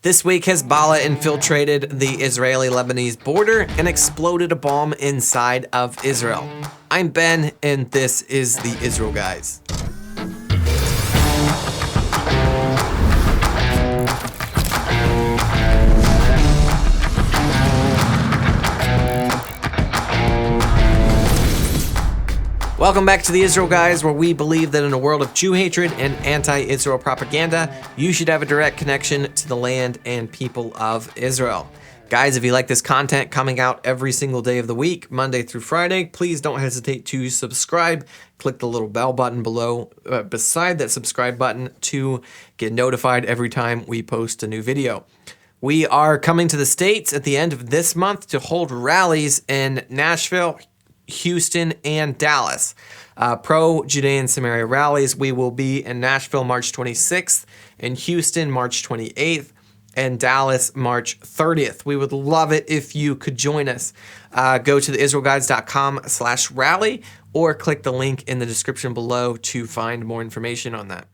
This week, Hezbollah infiltrated the Israeli-Lebanese border and exploded a bomb inside of Israel. I'm Ben, and this is the Israel Guys. Welcome back to the Israel Guys, where we believe that in a world of Jew hatred and anti-Israel propaganda, you should have a direct connection to the land and people of Israel. Guys, if you like this content coming out every single day of the week, Monday through Friday, please don't hesitate to subscribe. Click the little bell button below, beside that subscribe button, to get notified every time we post a new video. We are coming to the States at the end of this month to hold rallies in Nashville, Houston, and Dallas. Pro-Judean Samaria rallies. We will be in Nashville March 26th, in Houston March 28th, and Dallas March 30th. We would love it if you could join us. Go to theisraelguides.com/rally or click the link in the description below to find more information on that.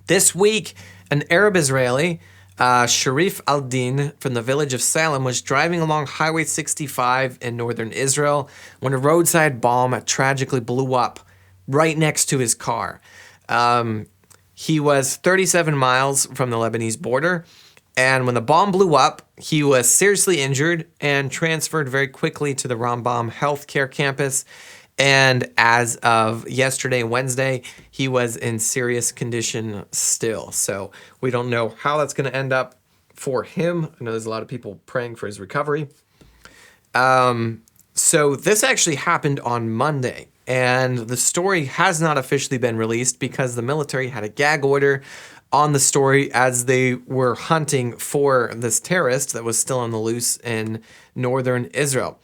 This week, an Arab Israeli, Sharif al-Din from the village of Salem, was driving along Highway 65 in northern Israel when a roadside bomb tragically blew up right next to his car. He was 37 miles from the Lebanese border, and when the bomb blew up, he was seriously injured and transferred very quickly to the Rambam Healthcare campus. And as of yesterday, Wednesday, he was in serious condition still. So we don't know how that's going to end up for him. I know there's a lot of people praying for his recovery. So this actually happened on Monday, and the story has not officially been released because the military had a gag order on the story as they were hunting for this terrorist that was still on the loose in northern Israel.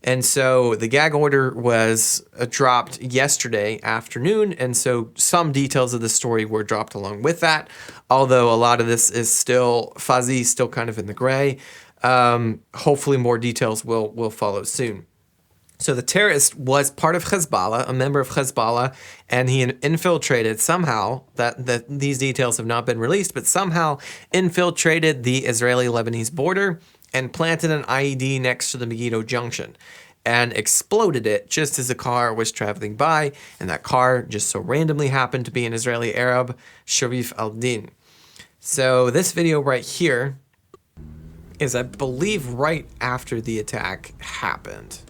And so the gag order was dropped yesterday afternoon, and so some details of the story were dropped along with that, although a lot of this is still fuzzy, still kind of in the gray. Hopefully more details will follow soon. So the terrorist was part of Hezbollah, a member of Hezbollah, and he infiltrated somehow, that these details have not been released, but somehow infiltrated the Israeli-Lebanese border and planted an IED next to the Megiddo Junction and exploded it just as a car was traveling by, and that car just so randomly happened to be an Israeli Arab, Sharif al-Din. So this video right here is, I believe, right after the attack happened.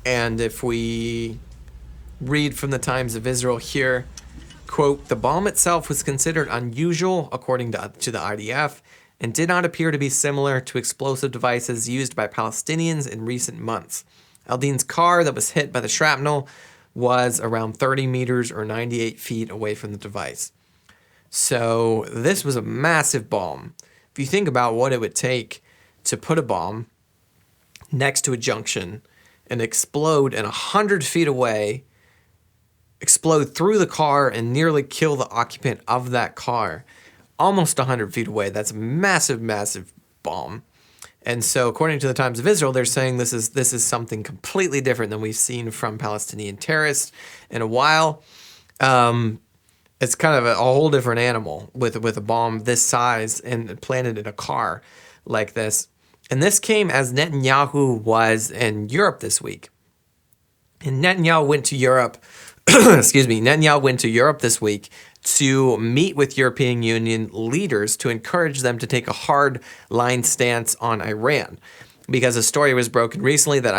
And if we read from the Times of Israel here, quote, "The bomb itself was considered unusual, according to the IDF, and did not appear to be similar to explosive devices used by Palestinians in recent months. Al-Din's car that was hit by the shrapnel was around 30 meters or 98 feet away from the device." So this was a massive bomb. If you think about what it would take to put a bomb next to a junction and explode and 100 feet away, explode through the car and nearly kill the occupant of that car, almost 100 feet away. That's a massive, massive bomb. And so according to the Times of Israel, they're saying this is something completely different than we've seen from Palestinian terrorists in a while. It's kind of a whole different animal with a bomb this size and planted in a car like this. And this came as Netanyahu was in Europe this week. And Netanyahu went to Europe Netanyahu went to Europe this week to meet with European Union leaders to encourage them to take a hard line stance on Iran. Because a story was broken recently that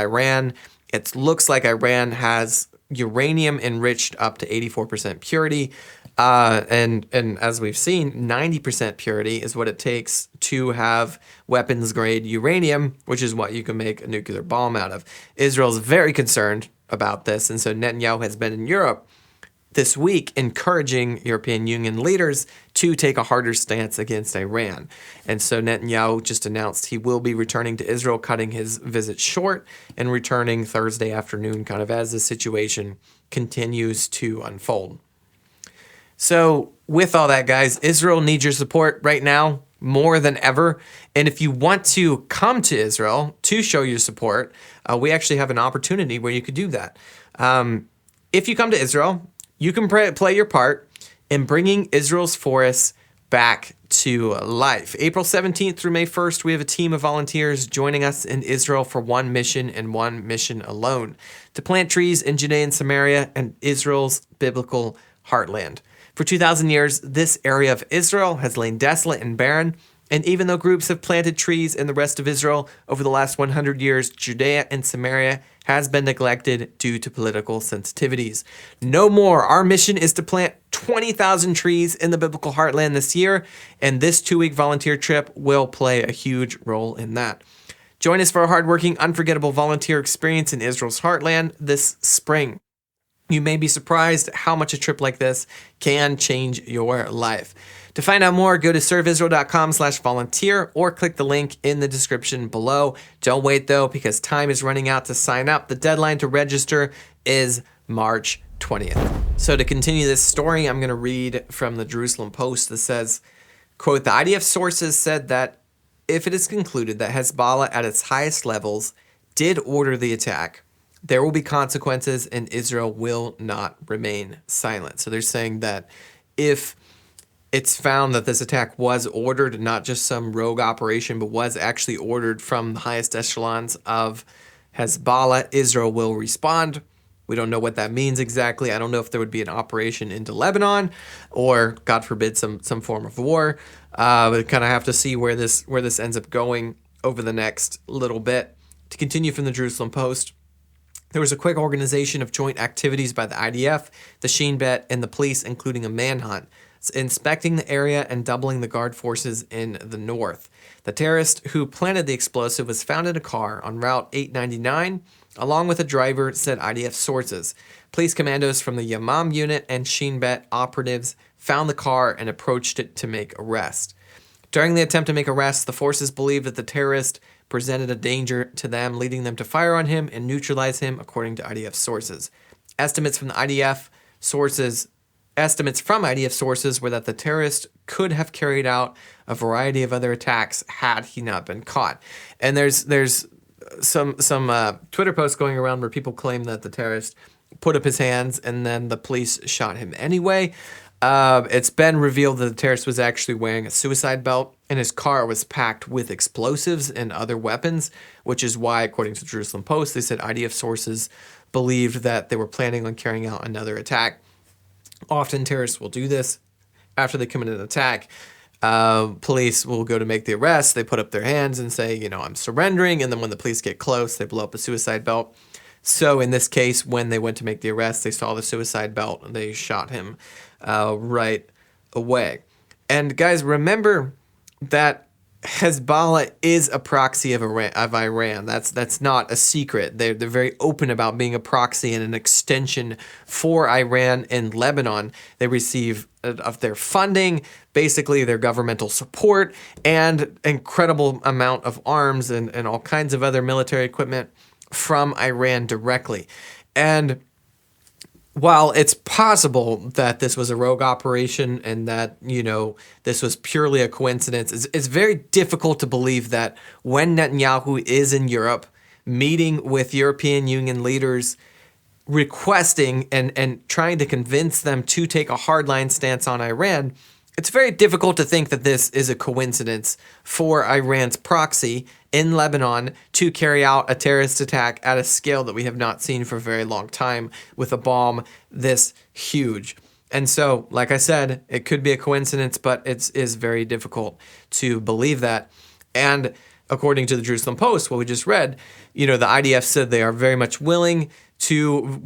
it looks like Iran has uranium enriched up to 84% purity. And as we've seen, 90% purity is what it takes to have weapons-grade uranium, which is what you can make a nuclear bomb out of. Israel's very concerned about this, and so Netanyahu has been in Europe this week encouraging European Union leaders to take a harder stance against Iran. And so Netanyahu just announced he will be returning to Israel, cutting his visit short and returning Thursday afternoon, kind of as the situation continues to unfold. So with all that, guys, Israel needs your support right now more than ever. And if you want to come to Israel to show your support, we actually have an opportunity where you could do that. if you come to Israel, you can play your part in bringing Israel's forests back to life. April 17th through May 1st, we have a team of volunteers joining us in Israel for one mission and one mission alone: to plant trees in Judea and Samaria and Israel's biblical heartland. For 2,000 years, this area of Israel has lain desolate and barren. And even though groups have planted trees in the rest of Israel over the last 100 years, Judea and Samaria has been neglected due to political sensitivities. No more. Our mission is to plant 20,000 trees in the biblical heartland this year, and this 2-week volunteer trip will play a huge role in that. Join us for a hardworking, unforgettable volunteer experience in Israel's heartland this spring. You may be surprised how much a trip like this can change your life. To find out more, go to serveisrael.com/volunteer or click the link in the description below. Don't wait though, because time is running out to sign up. The deadline to register is March 20th. So to continue this story, I'm going to read from the Jerusalem Post that says, quote, "The IDF sources said that if it is concluded that Hezbollah at its highest levels did order the attack, there will be consequences and Israel will not remain silent." So they're saying that if it's found that this attack was ordered, not just some rogue operation, but was actually ordered from the highest echelons of Hezbollah, Israel will respond. We don't know what that means exactly. I don't know if there would be an operation into Lebanon or, God forbid, some form of war. We kind of have to see where this ends up going over the next little bit. To continue from the Jerusalem Post, there was a quick organization of joint activities by the IDF, the Shin Bet, and the police, including a manhunt, inspecting the area and doubling the guard forces in the north. The terrorist who planted the explosive was found in a car on Route 899, along with a driver, said IDF sources. Police commandos from the Yamam unit and Shin Bet operatives found the car and approached it to make arrest. During the attempt to make arrests, the forces believed that the terrorist presented a danger to them, leading them to fire on him and neutralize him, according to IDF sources. Estimates from IDF sources were that the terrorist could have carried out a variety of other attacks had he not been caught. And there's some Twitter posts going around where people claim that the terrorist put up his hands and then the police shot him anyway. It's been revealed that the terrorist was actually wearing a suicide belt and his car was packed with explosives and other weapons, which is why, according to the Jerusalem Post, they said IDF sources believed that they were planning on carrying out another attack. Often terrorists will do this after they commit an attack. Police will go to make the arrest. They put up their hands and say, I'm surrendering. And then when the police get close, they blow up a suicide belt. So in this case, when they went to make the arrest, they saw the suicide belt and they shot him right away. And guys, remember that Hezbollah is a proxy of Iran. That's not a secret. They're very open about being a proxy and an extension for Iran in Lebanon. They receive of their funding, basically their governmental support, and incredible amount of arms and all kinds of other military equipment from Iran directly. And while it's possible that this was a rogue operation and that, this was purely a coincidence, it's very difficult to believe that when Netanyahu is in Europe, meeting with European Union leaders, requesting and trying to convince them to take a hardline stance on Iran, it's very difficult to think that this is a coincidence for Iran's proxy in Lebanon to carry out a terrorist attack at a scale that we have not seen for a very long time with a bomb this huge. And so, like I said, it could be a coincidence, but it is very difficult to believe that. And according to the Jerusalem Post, what we just read, the IDF said they are very much willing to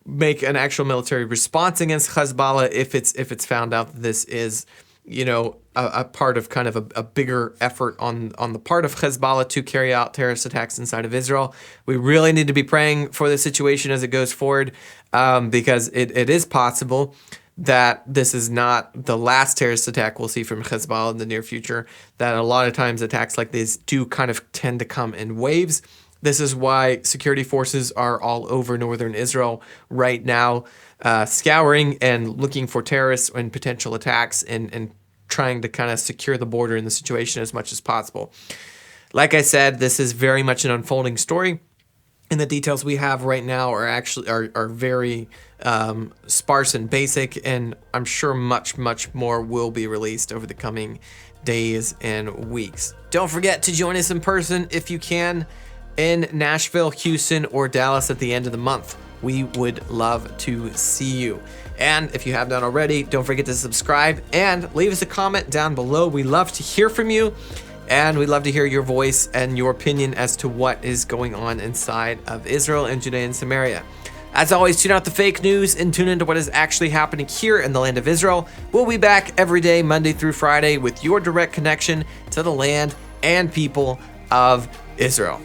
make an actual military response against Hezbollah if it's found out that this is, a part of kind of a bigger effort on the part of Hezbollah to carry out terrorist attacks inside of Israel. We really need to be praying for the situation as it goes forward, because it is possible that this is not the last terrorist attack we'll see from Hezbollah in the near future, that a lot of times attacks like this do kind of tend to come in waves. This is why security forces are all over northern Israel right now, scouring and looking for terrorists and potential attacks and trying to kind of secure the border and the situation as much as possible. Like I said, this is very much an unfolding story. And the details we have right now are actually are very sparse and basic, and I'm sure much more will be released over the coming days and weeks. Don't forget to join us in person if you can in Nashville, Houston, or Dallas at the end of the month. We would love to see you. And if you have done already, don't forget to subscribe and leave us a comment down below. We love to hear from you. And we'd love to hear your voice and your opinion as to what is going on inside of Israel and Judea and Samaria. As always, tune out the fake news and tune into what is actually happening here in the land of Israel. We'll be back every day, Monday through Friday, with your direct connection to the land and people of Israel.